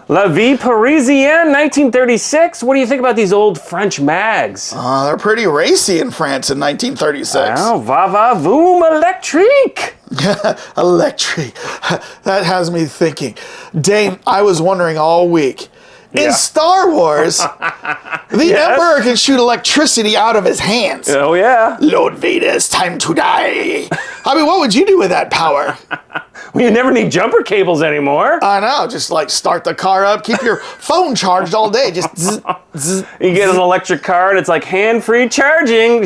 La Vie Parisienne, 1936. What do you think about these old French mags? They're pretty racy in France in 1936. Oh, va va voom électrique. Electric. That has me thinking. Dane, I was wondering all week. In Star Wars, the Emperor can shoot electricity out of his hands. Oh, yeah. Lord Vader's time to die. I mean, what would you do with that power? Well, you never need jumper cables anymore. I know. Just like start the car up, keep your phone charged all day. Just zzz, zzz, You get an electric car and it's like hand-free charging.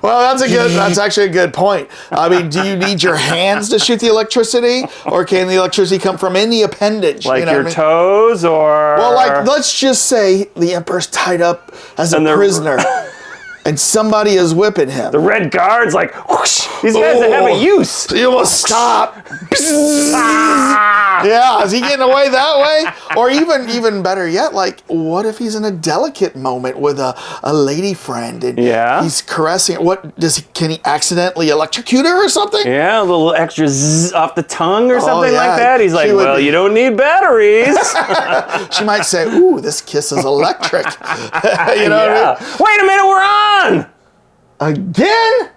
Well, that's actually a good point. I mean, do you need your hands to shoot the electricity, or can the electricity come from any appendage? Like your toes, or... Well, like, let's just say the Emperor's tied up as a prisoner, and somebody is whipping him. The Red Guard's like, whoosh, these guys that have a use. You must stop. Yeah, is he getting away that way? Or even better yet, like, what if he's in a delicate moment with a lady friend and he's caressing? Can he accidentally electrocute her or something? Yeah, a little extra zzz off the tongue or something like that. He's like, well, you don't need batteries. She might say, ooh, this kiss is electric. You know what I mean? Wait a minute, we're on! Again?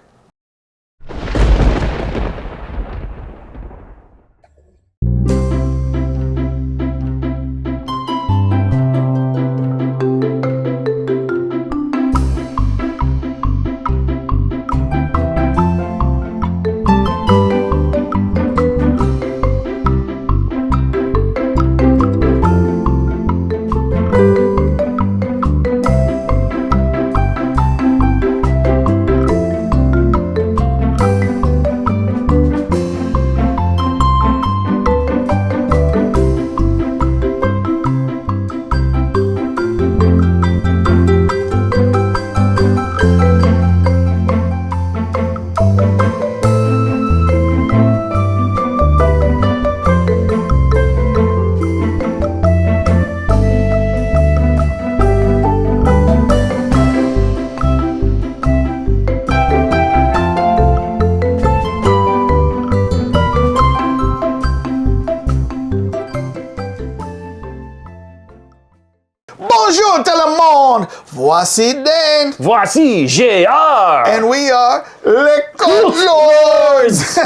Bonjour tout le monde! Voici Dane. Voici JR. And we are Les Cult Lords.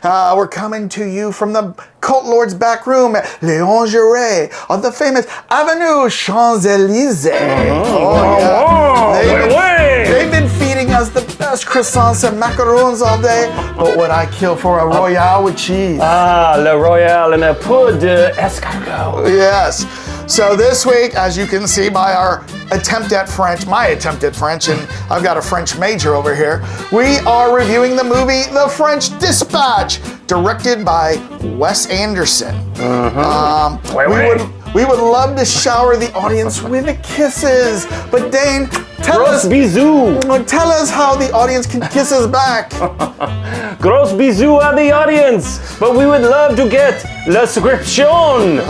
We're coming to you from the Cult Lords back room at L'Orangerie on the famous Avenue Champs-Élysées. They've been feeding us the best croissants and macarons all day, but what I kill for a Royale with cheese. Le Royale and a peu d'escargot. Yes. So this week, as you can see by our attempt at French, my attempt at French, and I've got a French major over here, we are reviewing the movie The French Dispatch, directed by Wes Anderson. We would love to shower the audience with kisses, but Dane, tell us how the audience can kiss us back. Gros bisous à the audience, but we would love to get la subscription.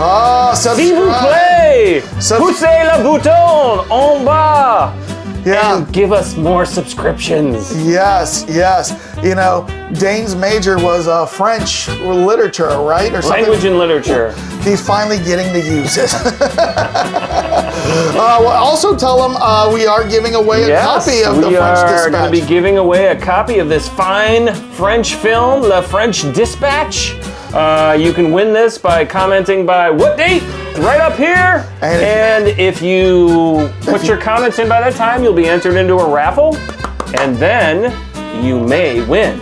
S'il vous plaît, poussez le bouton en bas. And give us more subscriptions. Yes. You know, Dane's major was French literature, right? Or something. Language and literature. He's finally getting to use it. Also tell him we are giving away a copy of The French Dispatch. We are going to be giving away a copy of this fine French film, Le French Dispatch. You can win this by commenting by what date? Right up here. And if you put your comments in by that time, you'll be entered into a raffle. And then you may win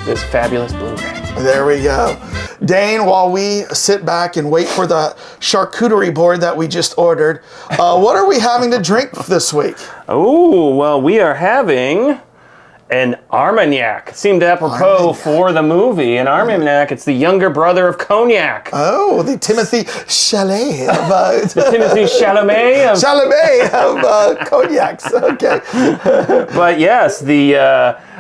this fabulous Blu-ray. There we go. Dane, while we sit back and wait for the charcuterie board that we just ordered, what are we having to drink this week? Oh, well, we are having an Armagnac. Seemed apropos for the movie. An Armagnac, it's the younger brother of cognac. Oh, the Timothy Chalamet of... the Timothy Chalamet of... Chalamet of cognacs, okay. But yes, the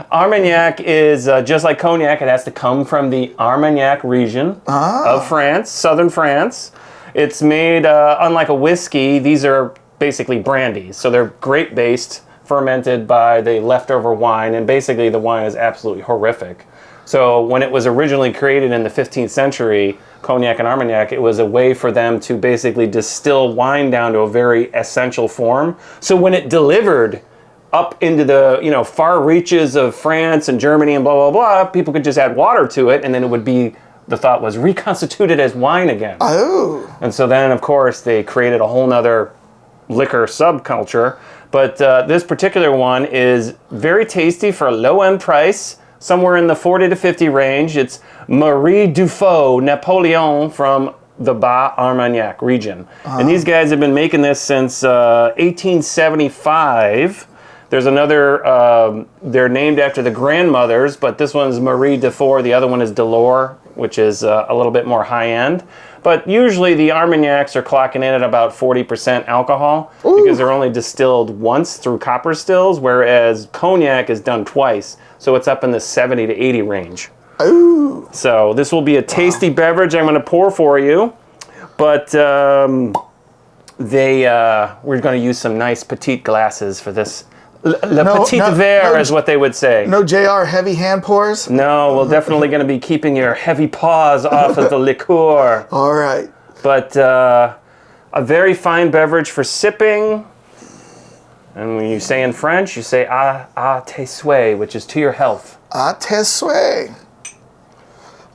Armagnac is just like cognac. It has to come from the Armagnac region of France, southern France. It's made, unlike a whiskey, these are basically brandies. So they're grape-based, fermented by the leftover wine, and basically the wine is absolutely horrific. So when it was originally created in the 15th century, Cognac and Armagnac, it was a way for them to basically distill wine down to a very essential form. So when it delivered up into the far reaches of France and Germany and blah, blah, blah, people could just add water to it, and then it would be, the thought was, reconstituted as wine again. Oh. And so then, of course, they created a whole nother liquor subculture. But this particular one is very tasty for a low-end price, somewhere in the 40 to 50 range. It's Marie Duffau Napolean from the I Armagnac region. And these guys have been making this since 1875. There's another, they're named after the grandmothers, but this one's Marie Duffau, the other one is Delors, which is a little bit more high-end. But usually the Armagnacs are clocking in at about 40% alcohol because they're only distilled once through copper stills, whereas Cognac is done twice. So it's up in the 70 to 80 range. Ooh. So this will be a tasty beverage I'm going to pour for you. But we're going to use some nice petite glasses for this. Petite verre is what they would say. No JR heavy hand pours? No, we're definitely going to be keeping your heavy paws off of the liqueur. All right. But a very fine beverage for sipping. And when you say in French, you say à tes souhaits, which is to your health. À tes souhaits.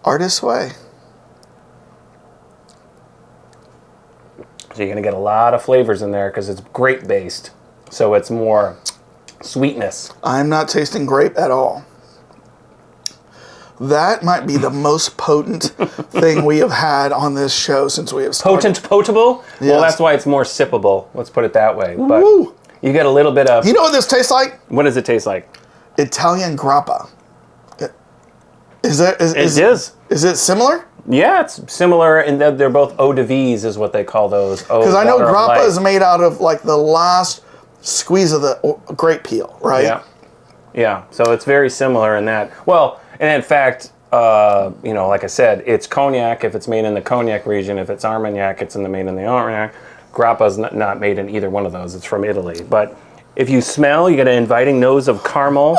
Artist's way. So you're going to get a lot of flavors in there because it's grape based. So it's more sweetness. I'm not tasting grape at all. That might be the most potent thing we have had on this show since we have started. Potable? Yes. Well, that's why it's more sippable. Let's put it that way. But Woo. you get a little bit of... You know what this tastes like? What does it taste like? Italian grappa. Is it similar? Yeah, it's similar in that they're both eau de vie is what they call those. Because I know grappa is made out of like the last squeeze of the grape peel, right? Yeah. Yeah, so it's very similar in that. Well, and in fact, like I said, it's Cognac if it's made in the Cognac region. If it's Armagnac, it's made in the Armagnac. Grappa's not made in either one of those. It's from Italy. But if you smell, you get an inviting nose of caramel,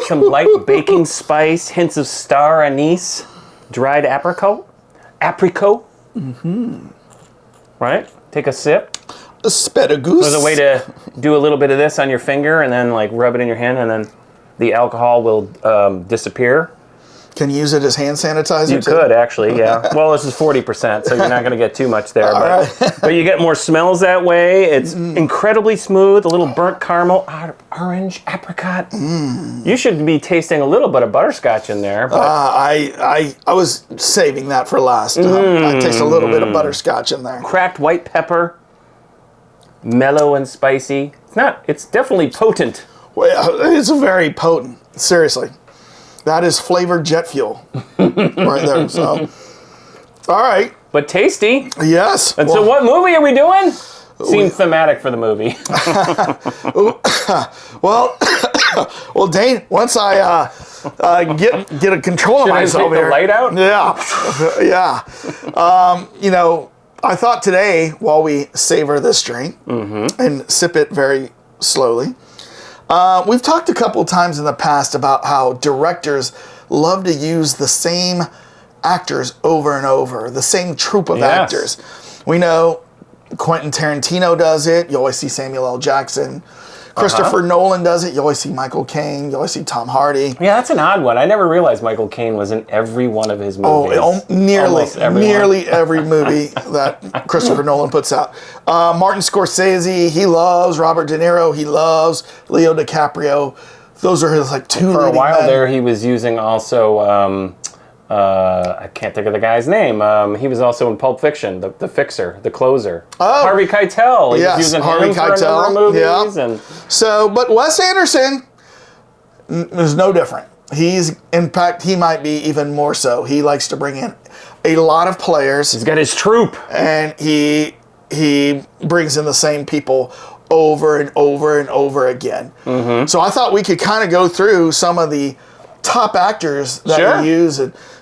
some light baking spice, hints of star anise, dried apricot. Mm-hmm. Right? Take a sip. Asparagus. There's a way to do a little bit of this on your finger and then like rub it in your hand, and then the alcohol will disappear. Can you use it as hand sanitizer? You could actually, yeah. Well, this is 40%, so you're not going to get too much there. But you get more smells that way. It's incredibly smooth, a little burnt caramel, orange, apricot. You should be tasting a little bit of butterscotch in there. But I was saving that for last. I taste a little bit of butterscotch in there. Cracked white pepper, mellow and spicy. It's definitely potent. Well, it's very potent. Seriously. That is flavored jet fuel right there. So, all right. But tasty. Yes. And so what movie are we doing? Seems thematic for the movie. well, Dane, once I get a control of myself here. Should I take the light out? Yeah. I thought today, while we savor this drink and sip it very slowly, we've talked a couple times in the past about how directors love to use the same actors over and over, the same troupe of actors. We know Quentin Tarantino does it. You always see Samuel L. Jackson. Christopher Nolan does it. You always see Michael Caine. You always see Tom Hardy. Yeah, that's an odd one. I never realized Michael Caine was in every one of his movies. Nearly every movie that Christopher Nolan puts out. Martin Scorsese, he loves. Robert De Niro, he loves. Leo DiCaprio. Those are his two leading For a while men. there, he was using also... I can't think of the guy's name. He was also in Pulp Fiction, the fixer, the closer. Oh, Harvey Keitel. He was using Harvey him Keitel. for a number of movies. Yeah. And but Wes Anderson is no different. In fact, he might be even more so. He likes to bring in a lot of players. He's got his troupe. And he brings in the same people over and over and over again. Mm-hmm. So I thought we could kind of go through some of the top actors that he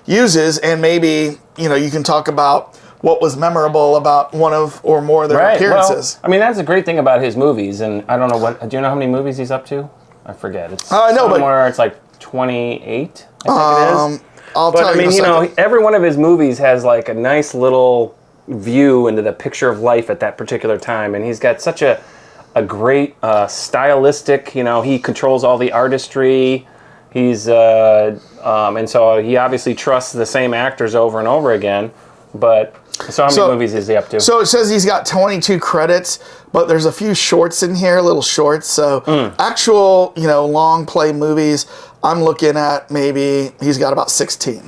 uses, and maybe you can talk about what was memorable about one of or more of their appearances. Well, I mean, that's a great thing about his movies, and I don't know do you know how many movies he's up to? I forget. It's I know, somewhere it's like 28, I think it is. I'll tell you in a second. Every one of his movies has like a nice little view into the picture of life at that particular time, and he's got such a great stylistic, he controls all the artistry. He's and so he obviously trusts the same actors over and over again. But so how many movies is he up to? So it says he's got 22 credits, but there's a few shorts in here, little shorts. So actual, long play movies, I'm looking at maybe he's got about 16.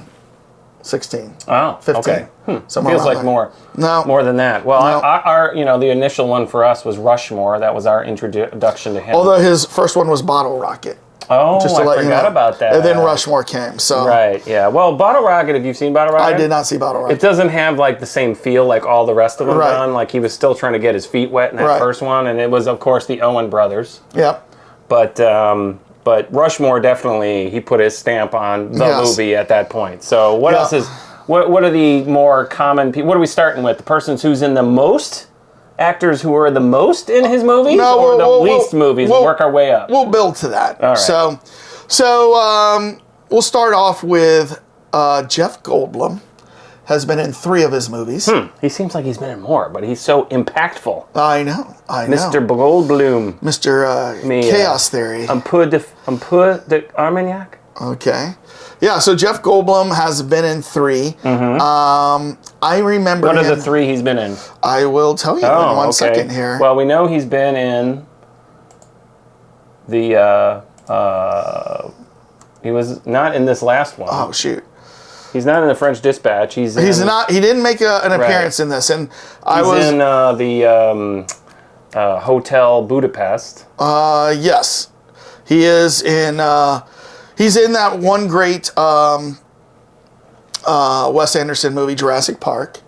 16. Oh, 15. okay. Feels like more. No. More than that. Well, No. our the initial one for us was Rushmore. That was our introduction to him. Although his first one was Bottle Rocket. Oh, I forgot about that. And then Rushmore came. So right, yeah. Well, Bottle Rocket, have you seen Bottle Rocket? I did not see Bottle Rocket. It doesn't have like the same feel like all the rest of them Right. done. Like he was still trying to get his feet wet in that first one, and it was of course the Owen brothers. Yep. But Rushmore definitely he put his stamp on the movie at that point. So what else is what are the more common people? What are we starting with? The persons who's in the most? Actors who are the most in his movies, or the least movies, and work our way up? We'll build to that. All right. So we'll start off with Jeff Goldblum. Has been in 3 of his movies. He seems like he's been in more, but he's so impactful. I know. Mr. Goldblum. Mr. Chaos Theory. Un peu de Armagnac. Okay. Yeah, so Jeff Goldblum has been in 3. I remember What him. are the 3 he's been in? I will tell you in one second here. Well, we know he's been in the... he was not in this last one. Oh, shoot. He's not in the French Dispatch. He's not. He didn't make an appearance in this, and he's in the Hotel Budapest. Yes, he is in. He's in that one great Wes Anderson movie, Jurassic Park.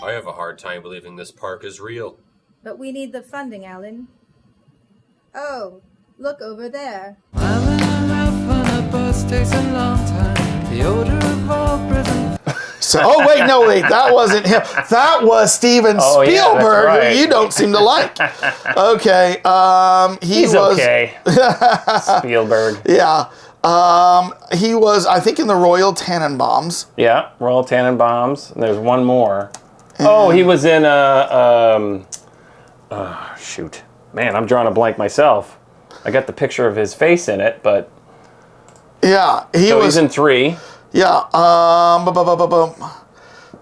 I have a hard time believing this park is real. But we need the funding, Alan. Oh, look over there. So, wait, that wasn't him. That was Steven Spielberg, who you don't seem to like. Okay, He's okay. Spielberg. Yeah. He was, I think, in the Royal Tannenbaums. Yeah, Royal Tannenbaums. And there's one more. He was in shoot. Man, I'm drawing a blank myself. I got the picture of his face in it, but yeah, he's in 3. Yeah.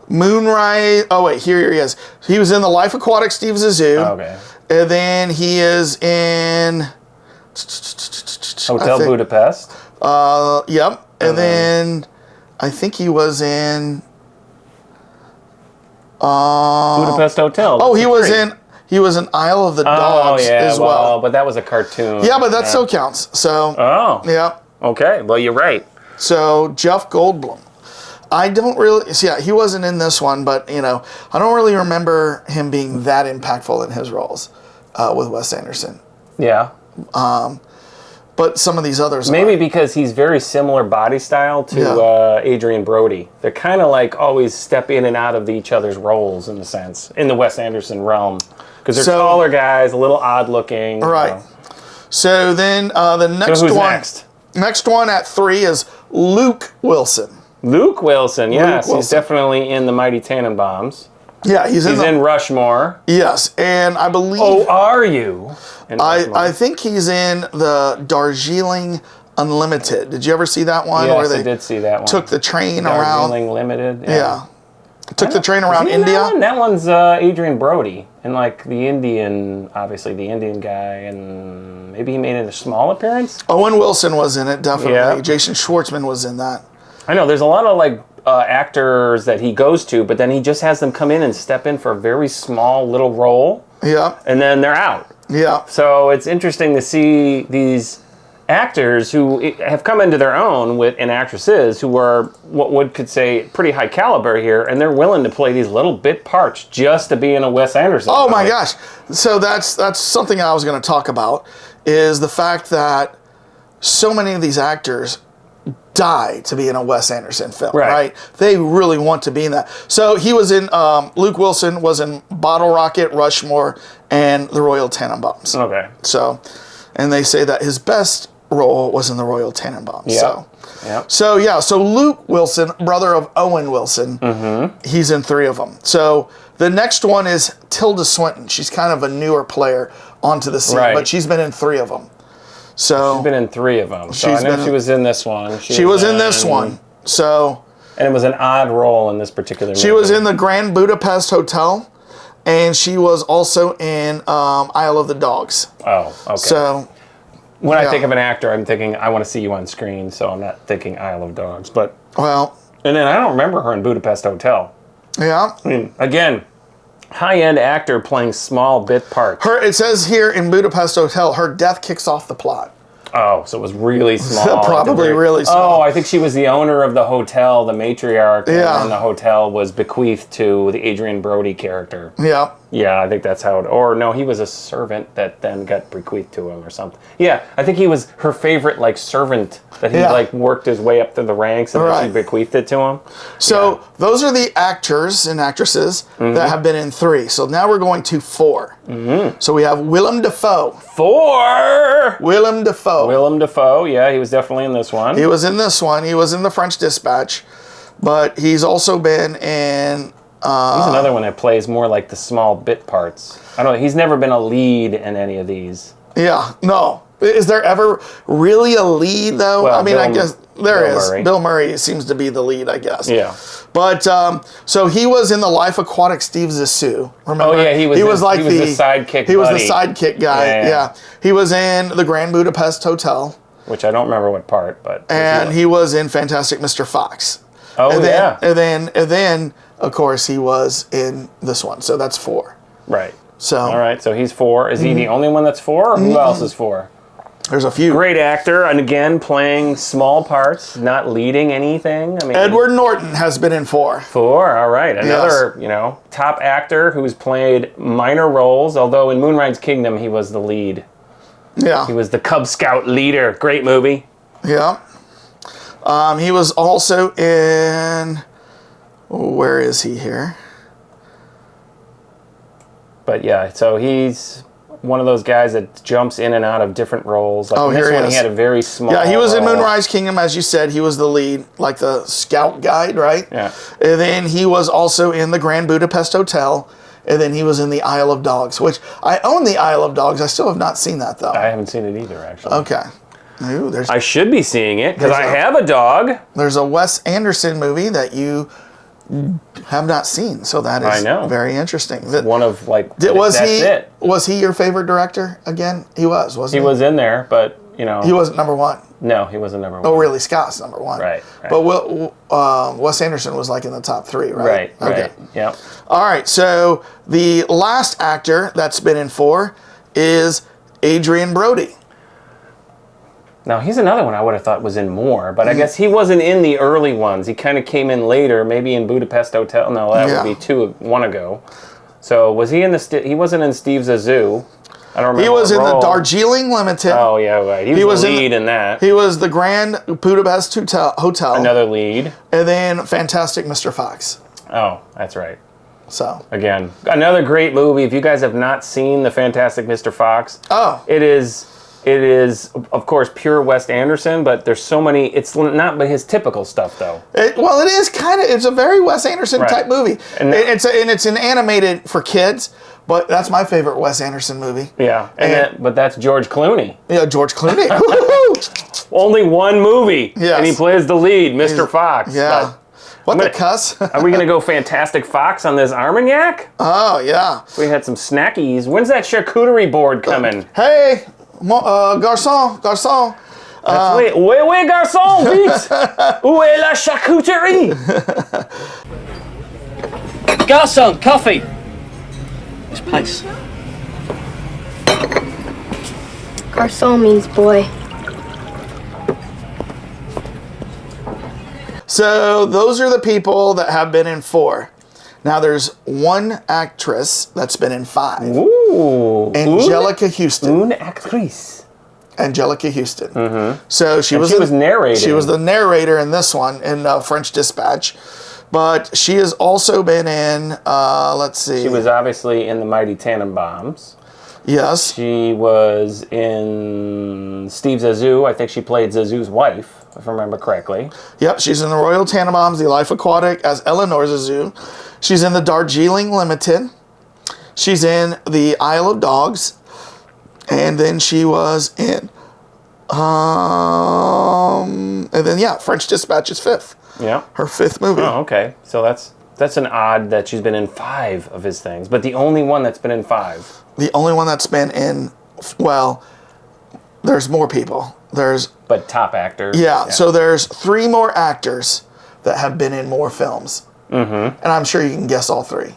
Moonrise. Oh wait, here he is. He was in The Life Aquatic, Steve Zissou. Okay. And then he is in Hotel Budapest. Yep. And then I think he was in Budapest Hotel. Oh, he was in Isle of the Dogs as well. But that was a cartoon. Yeah, but that still counts. So. Oh. Yeah. Okay. Well, you're right. So Jeff Goldblum. I don't really see. Yeah, he wasn't in this one, but I don't really remember him being that impactful in his roles with Wes Anderson. Yeah. But some of these others maybe because he's very similar body style to Adrian Brody. They're kind of like always step in and out of each other's roles in a sense in the Wes Anderson realm because they're taller guys, a little odd looking. Right. So then the next so who's one. Next? Next one at 3 is Luke Wilson. Luke Wilson, yes, Luke Wilson. He's definitely in the Mighty Tannenbaums. Yeah, he's in Rushmore. Yes, and I believe. Oh, are you? I think he's in the Darjeeling Unlimited. Did you ever see that one? Yes, I did see that one. Took the train Darjeeling around. Limited. Yeah. Took the train around India. That one's Adrian Brody, and like the Indian, obviously the Indian guy, and maybe he made a small appearance. Owen Wilson was in it, definitely. Yeah. Jason Schwartzman was in that. I know there's a lot of like actors that he goes to, but then he just has them come in and step in for a very small little role. Yeah. And then they're out. Yeah. So it's interesting to see these actors who have come into their own and actresses who are what one could say pretty high caliber here, and they're willing to play these little bit parts just to be in a Wes Anderson. Oh my gosh! So that's something I was going to talk about is the fact that so many of these actors die to be in a Wes Anderson film, Right. right? They really want to be in that. So he was in, Luke Wilson was in Bottle Rocket, Rushmore, and The Royal Tenenbaums. Okay. So, and they say that his best role was in The Royal Tenenbaums. Yeah. So Luke Wilson, brother of Owen Wilson, he's in 3 of them. So the next one is Tilda Swinton. She's kind of a newer player onto the scene, Right. but she's been in 3 of them. So She's been in 3 of them. So I know she was in this one. She was in this one. So And it was an odd role in this particular movie. she was in the Grand Budapest Hotel, and she was also in Isle of the Dogs. Oh, okay. So when I yeah. think of an actor, I'm thinking, I want to see you on screen, so I'm not thinking Isle of Dogs. But well, and then I don't remember her in Budapest Hotel. yeah. I mean, again, high-end actor playing small bit parts. It says here in Budapest Hotel, her death kicks off the plot. Oh, so it was really small. Probably really small. Oh, I think she was the owner of the hotel, the matriarch, Yeah. and the hotel was bequeathed to the Adrian Brody character. Yeah. Yeah, I think that's how it... Or, no, he was a servant that then got bequeathed to him or something. Yeah, I think he was her favorite, like, servant that he, Yeah. like, worked his way up through the ranks and then Right. she bequeathed it to him. So those are the actors and actresses that have been in 3. So now we're going to 4. So we have Willem Dafoe. 4! Willem Dafoe. Willem Dafoe, yeah, he was definitely in this one. He was in this one. He was in The French Dispatch. But he's also been in... He's another one that plays more like the small bit parts. I don't know, he's never been a lead in any of these. Yeah, no. Is there ever really a lead, though? Well, I mean, I guess there Bill is. Murray. Bill Murray seems to be the lead, I guess. Yeah. But, so he was in The Life Aquatic Steve Zissou. Remember? Oh, yeah, he was the sidekick He was buddy. the sidekick guy, yeah. He was in The Grand Budapest Hotel. Which I don't remember what part, but... And he was in Fantastic Mr. Fox. Oh, and then, yeah. And then, of course, he was in this one. So that's 4. Right. So All right, so he's 4. Is he the only one that's 4, or who else is 4? there's a few. Great actor, and again, playing small parts, not leading anything. I mean, Edward Norton has been in 4. 4, all right. Another, top actor who's played minor roles, although in Moonrise Kingdom, he was the lead. Yeah. He was the Cub Scout leader. Great movie. Yeah. He was also in... Where is he here? But yeah, so he's one of those guys that jumps in and out of different roles. Like in here this he one, is. he had a very small Yeah, he was in role. Moonrise Kingdom, as you said. He was the lead, like the scout guide, right? Yeah. And then he was also in the Grand Budapest Hotel. And then he was in the Isle of Dogs, which I own the Isle of Dogs. I still have not seen that, though. I haven't seen it either, actually. Okay. Ooh, I should be seeing it because I have a dog. There's a Wes Anderson movie that you have not seen, so that is very interesting. One of Was he your favorite director again? He was, wasn't he? He was in there, but he wasn't number 1. No, he wasn't number 1. Oh, really? Scott's number 1. Right. But Wes Anderson was like in the top 3, right? Right. Okay. Yeah. All right. So the last actor that's been in 4 is Adrian Brody. Now, he's another one I would have thought was in more, but I guess he wasn't in the early ones. He kind of came in later, maybe in Budapest Hotel. No, that would be one ago. So was he in he wasn't in Steve Zissou. I don't remember. He was in the the Darjeeling Limited. Oh, yeah, right. He was the lead in that. He was the Grand Budapest Hotel. Another lead. And then Fantastic Mr. Fox. Oh, that's right. So again, another great movie. If you guys have not seen The Fantastic Mr. Fox, it is of course pure Wes Anderson, but there's so many. It's not but his typical stuff though. It is kind of. It's a very Wes Anderson type movie, and it's an animated for kids. But that's my favorite Wes Anderson movie. Yeah, but that's George Clooney. Yeah, George Clooney. Only one movie, and he plays the lead, Mr. Fox. Yeah. What the cuss? Are we going to go Fantastic Fox on this Armagnac? Oh, yeah. We had some snackies. When's that charcuterie board coming? Hey, garçon. Oui, garçon, vite! Où est la charcuterie? Garçon, coffee! This place. Garçon means boy. So those are the people that have been in 4. Now there's one actress that's been in 5. Ooh. Angelica Houston. Une actrice. Angelica Houston. So she was narrating. She was the narrator in this one in French Dispatch. But she has also been in, let's see. She was obviously in the Mighty Tannenbaums. Yes. She was in Steve Zissou. I think she played Zissou's wife, if I remember correctly. Yep, she's in the Royal Tannenbaums, The Life Aquatic as Eleanor Zissou. She's in the Darjeeling Limited. She's in The Isle of Dogs. And then she was in, and then, French Dispatch is 5th. Yeah. Her 5th movie. Oh, okay. So that's an odd that she's been in 5 of his things, but the only one that's been in 5. The only one that's been in, well, there's more people. But top actors. Yeah, so there's 3 more actors that have been in more films. And I'm sure you can guess all 3.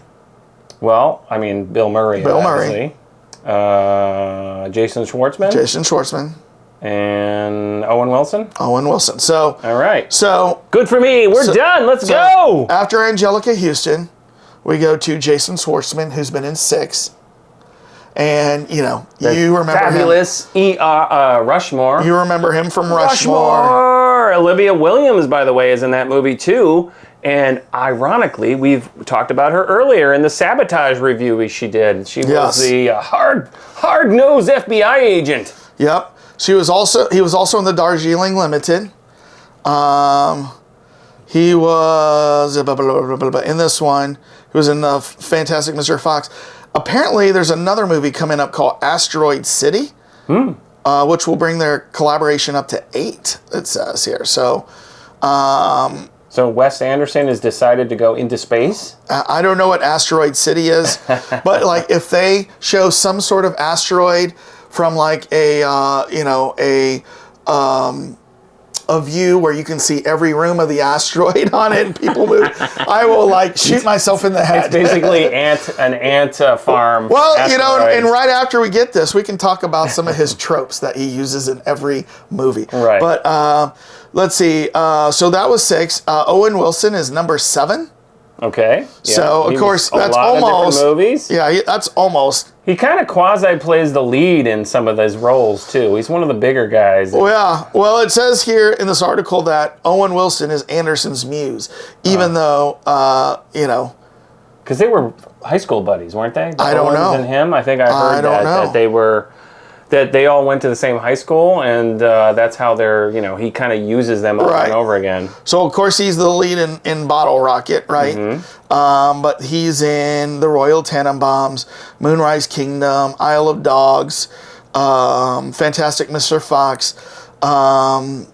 Well, I mean, Bill Murray. Jason Schwartzman. And Owen Wilson? So, all right. So, good for me. We're done. Let's go. After Angelica Houston, we go to Jason Schwartzman, who's been in 6. And, you remember fabulous him. Rushmore. You remember him from Rushmore. Olivia Williams, by the way, is in that movie, too. And ironically, we've talked about her earlier in the Sabotage review she did. She was the hard-nosed FBI agent. Yep. He was also in the Darjeeling Limited. He was in this one. He was in the Fantastic Mr. Fox. Apparently, there's another movie coming up called Asteroid City, which will bring their collaboration up to 8, it says here. So Wes Anderson has decided to go into space? I don't know what Asteroid City is, but like if they show some sort of asteroid from like a view where you can see every room of the asteroid on it and people move, I will like shoot myself in the head. It's basically an ant farm. Well, and right after we get this, we can talk about some of his tropes that he uses in every movie. Right. But let's see. So that was 6. Owen Wilson is number 7. Okay. Yeah. So of course that's almost movies. Yeah, that's almost. He kind of quasi plays the lead in some of those roles too. He's one of the bigger guys. Well, yeah. Well, it says here in this article that Owen Wilson is Anderson's muse, even though because they were high school buddies, weren't they? I don't know. And him, I think I heard that they were. That they all went to the same high school, and that's how they're, he kind of uses them over and over again. So, of course, he's the lead in Bottle Rocket, right? But he's in The Royal Tannenbaums, Moonrise Kingdom, Isle of Dogs, Fantastic Mr. Fox, the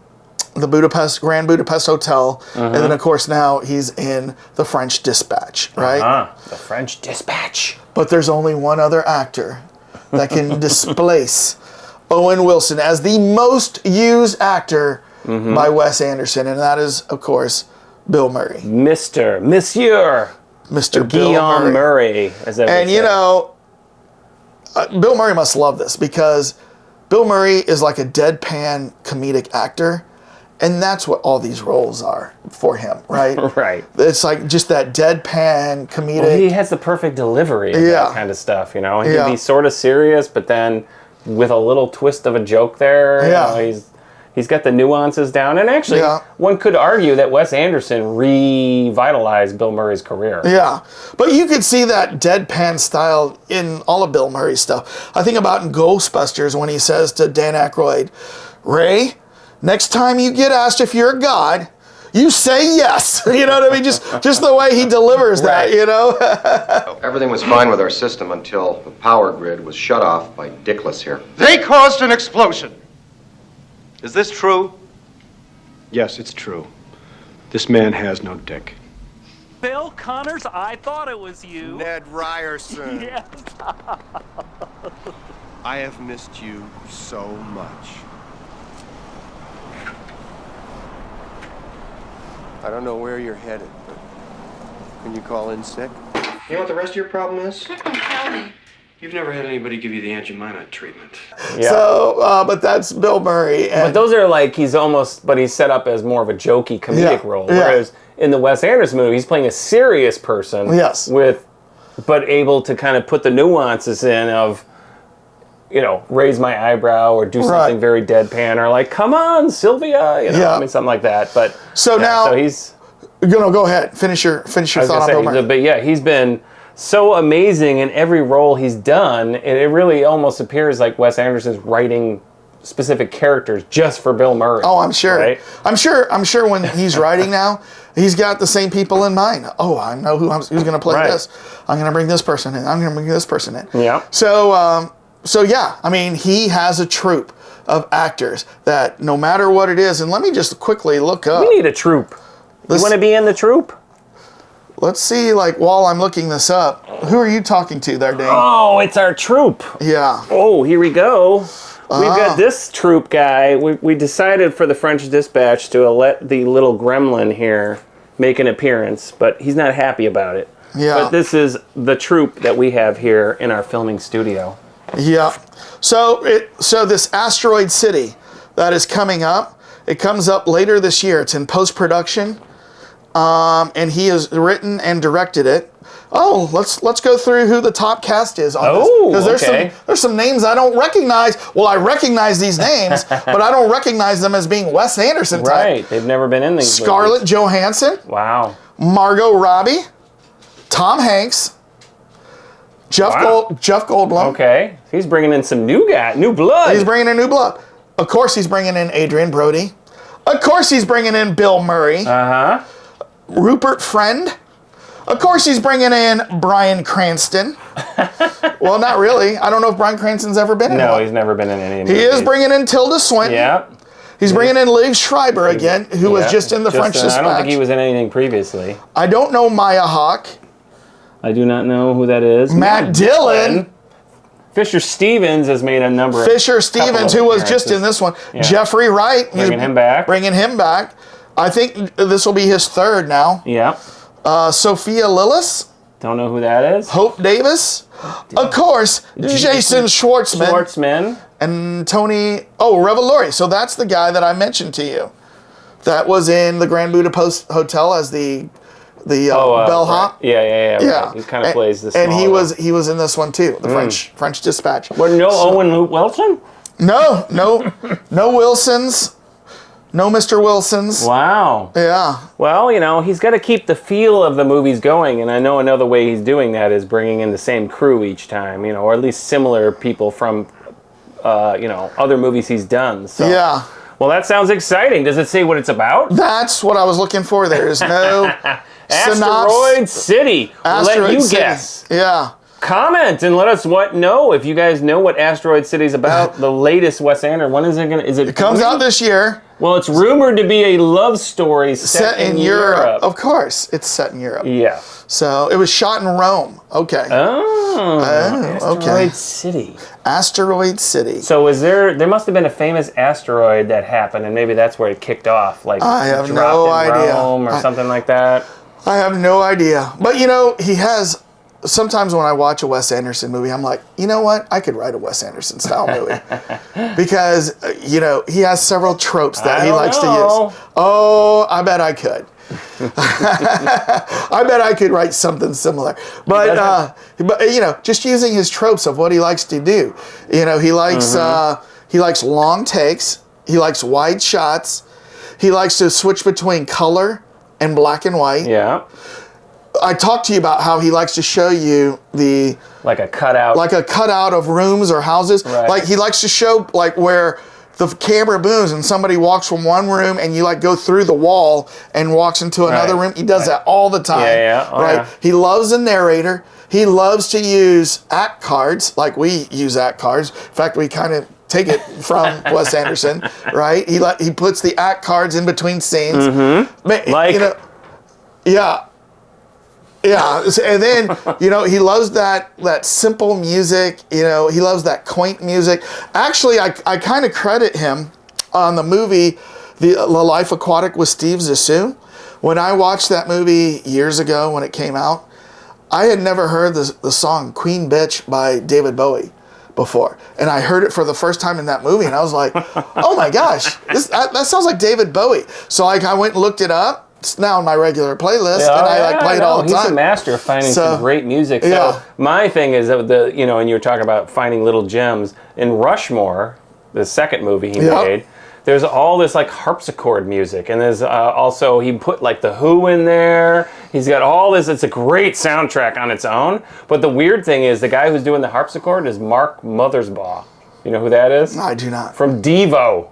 Grand Budapest Hotel, and then, of course, now he's in The French Dispatch, right? The French Dispatch. But there's only one other actor that can displace Owen Wilson as the most used actor by Wes Anderson, and that is, of course, Bill Murray. Monsieur Bill Guillaume Murray, as I would say. Bill Murray must love this because Bill Murray is like a deadpan comedic actor, and that's what all these roles are for him, right? Right. It's like just that deadpan comedic. Well, he has the perfect delivery of that kind of stuff, He can be sort of serious, but then with a little twist of a joke there. He's got the nuances down. And actually, one could argue that Wes Anderson revitalized Bill Murray's career. Yeah. But you could see that deadpan style in all of Bill Murray's stuff. I think about in Ghostbusters when he says to Dan Aykroyd, Ray, next time you get asked if you're a god, you say yes. You know what I mean? Just the way he delivers that, Everything was fine with our system until the power grid was shut off by Dickless here. They caused an explosion. Is this true? Yes, it's true. This man has no dick. Bill Connors, I thought it was you. Ned Ryerson. Yes. I have missed you so much. I don't know where you're headed, but can you call in sick? You know what the rest of your problem is? Tell me. You've never had anybody give you the Aunt Jemima treatment. Yeah. So, but that's Bill Murray. But those are like, he's set up as more of a jokey comedic role. Whereas in the Wes Anderson movie, he's playing a serious person. Yes. But able to kind of put the nuances in of, raise my eyebrow or do something very deadpan or like, come on, Sylvia, I mean, something like that. But now he's go ahead, finish your thought on Bill Murray. But yeah, he's been so amazing in every role he's done. It really almost appears like Wes Anderson's writing specific characters just for Bill Murray. Oh, I'm sure. Right? I'm sure when he's writing now, he's got the same people in mind. Oh, I know who's going to play this. I'm going to bring this person in. I'm going to bring this person in. Yeah. So yeah, I mean, he has a troupe of actors that no matter what it is, and let me just quickly look up. We need a troupe. You want to be in the troupe? Let's see, while I'm looking this up, who are you talking to there, Dane? Oh, it's our troupe. Yeah. Oh, here we go. We've got this troupe guy. We decided for the French Dispatch to let the little gremlin here make an appearance, but he's not happy about it. Yeah. But this is the troupe that we have here in our filming studio. Yeah. So this Asteroid City that is coming up, it comes up later this year. It's in post-production. And he has written and directed it. Oh, let's go through who the top cast is on this. Because there's some names I don't recognize. Well, I recognize these names, but I don't recognize them as being Wes Anderson type. Right, they've never been in these Scarlett movies. Johansson. Wow. Margot Robbie. Tom Hanks. Jeff Goldblum. Okay, he's bringing in some new blood. He's bringing in new blood. Of course, he's bringing in Adrian Brody. Of course, he's bringing in Bill Murray. Uh-huh. Rupert Friend. Of course, he's bringing in Bryan Cranston. Well, not really. I don't know if Bryan Cranston's ever been in one. No, he's never been in any movies. He is bringing in Tilda Swinton. Yeah. He's bringing in Liv Schreiber again, who was just in the French Dispatch. I don't think he was in anything previously. I don't know Maya Hawke. I do not know who that is. Matt Dillon. Fisher Stevens has made a number of Fisher Stevens, who was just in this one. Yeah. Jeffrey Wright. Bringing him back. I think this will be his third now. Yeah. Sophia Lillis. Don't know who that is. Hope Davis. Of course, Jason Schwartzman. And Tony Revolori. So that's the guy that I mentioned to you. That was in the Grand Budapest Hotel as the bellhop. Right. Yeah. Right. He kind of plays this. And he was in this one too, the French Dispatch. Well, Owen Wilson? No Wilsons. No Mr. Wilsons. Wow. Yeah. Well, he's got to keep the feel of the movies going, and I know another way he's doing that is bringing in the same crew each time, or at least similar people from, other movies he's done. So. Yeah. Well, that sounds exciting. Does it say what it's about? That's what I was looking for. There is no Asteroid City. Let you guess. Yeah. Comment and let us know if you guys know what Asteroid City's about. The latest Wes Anderson. When is it gonna? It comes out this year. Well, it's rumored to be a love story set in Europe. Of course, it's set in Europe. Yeah. So it was shot in Rome. Okay. Asteroid City. Asteroid City. So there must have been a famous asteroid that happened, and maybe that's where it kicked off. Like I have no idea. Rome or something like that. I have no idea. But he has. Sometimes when I watch a Wes Anderson movie, I'm like, you know what? I could write a Wes Anderson style movie. Because, he has several tropes that he likes to use. Oh, I bet I could. I bet I could write something similar. But just using his tropes of what he likes to do. He likes long takes. He likes wide shots. He likes to switch between color and black and white. Yeah. I talked to you about how he likes to show you like a cutout of rooms or houses. Right. Like he likes to show where the camera booms and somebody walks from one room and you go through the wall and walks into another room. He does that all the time. Yeah. Right. He loves a narrator. He loves to use act cards like we use act cards. In fact, we kind of take it from Wes Anderson, right? He puts the act cards in between scenes. Mm-hmm. Yeah. Yeah, and then, he loves that simple music, he loves that quaint music. Actually, I kind of credit him on the movie, The Life Aquatic with Steve Zissou. When I watched that movie years ago when it came out, I had never heard the song Queen Bitch by David Bowie before. And I heard it for the first time in that movie, and I was like, oh my gosh, that sounds like David Bowie. So I went and looked it up. it's now in my regular playlist, and I play it all the time. He's a master of finding some great music. So my thing is that and you were talking about finding little gems in Rushmore, the second movie he made. There's all this like harpsichord music, and there's also he put like the Who in there. He's got all this. It's a great soundtrack on its own. But the weird thing is the guy who's doing the harpsichord is Mark Mothersbaugh. You know who that is? I do not. From Devo.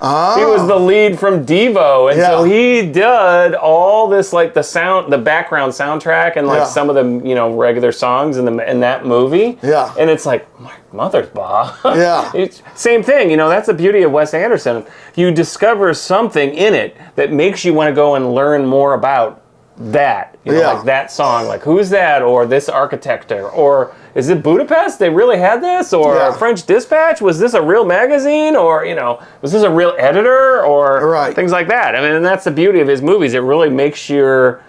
Oh. He was the lead from Devo, and so he did all this, like the background soundtrack, and like some of the regular songs in that movie. Yeah, and it's like Mothersbaugh. Yeah, same thing. That's the beauty of Wes Anderson. You discover something in it that makes you want to go and learn more about that. Like that song, like who's that, or this architect, or is it Budapest? They really had this, or French Dispatch? Was this a real magazine, or was this a real editor, or things like that? I mean, and that's the beauty of his movies. It really piques your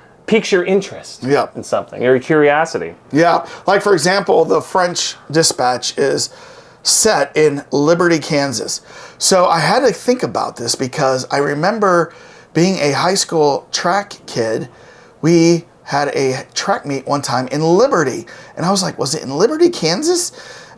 interest in something, your curiosity. Yeah, like for example, the French Dispatch is set in Liberty, Kansas. So I had to think about this because I remember being a high school track kid. We had a track meet one time in Liberty, and I was like, was it in Liberty, Kansas?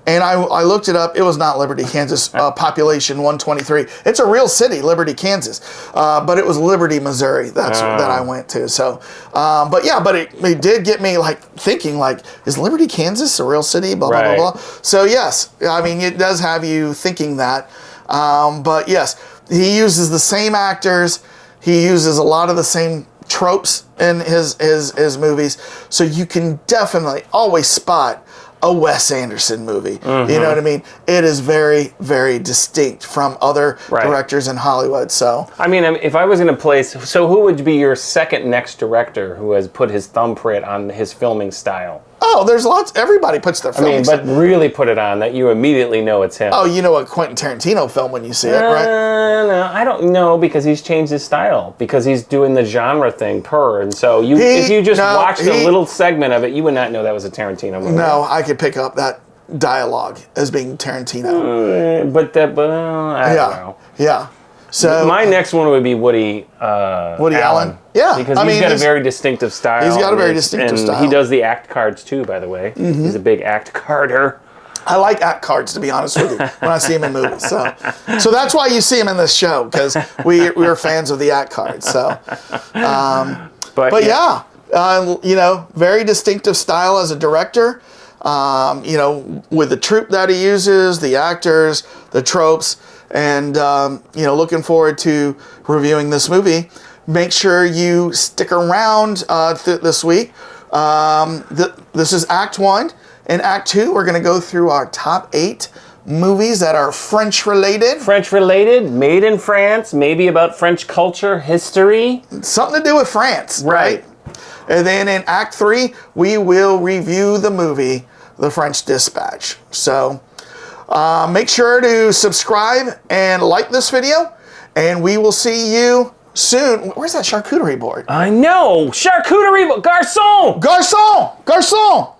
And I looked it up. It was not Liberty, Kansas, population 123. It's a real city, Liberty, Kansas, but it was Liberty, Missouri. That I went to. So, but it did get me like thinking, like, is Liberty, Kansas a real city? Blah, blah, blah, blah. So yes, I mean, it does have you thinking that. But yes, he uses the same actors. He uses a lot of the same tropes in his movies, so you can definitely always spot a Wes Anderson movie. Mm-hmm. You know what I mean? It is very, very distinct from other directors in Hollywood. So I mean, if I was in a place, so who would be your second next director who has put his thumbprint on his filming style? Oh, there's lots. Everybody puts their filming style. But really put it on that you immediately know it's him. Oh, you know a Quentin Tarantino film when you see it, right? No, I don't know, because he's changed his style, because he's doing the genre thing and so if you just watched a little segment of it, you would not know that was a Tarantino movie. No, I could pick up that dialogue as being Tarantino. I don't know. Yeah. So my next one would be Woody Allen. Yeah, because he's got a very distinctive style. He's got a very distinctive style. He does the act cards too, by the way. Mm-hmm. He's a big act carder. I like act cards, to be honest with you, when I see him in movies. So that's why you see him in this show, because we're fans of the act cards. So, very distinctive style as a director. With the troupe that he uses, the actors, the tropes. And, looking forward to reviewing this movie. Make sure you stick around this week. This is Act 1. In Act 2, we're going to go through our top 8 movies that are French-related. French-related, made in France, maybe about French culture, history. Something to do with France, right? And then in Act 3, we will review the movie, The French Dispatch. So make sure to subscribe and like this video, and we will see you soon. Where's that charcuterie board? I know! Charcuterie board! Garçon! Garçon! Garçon!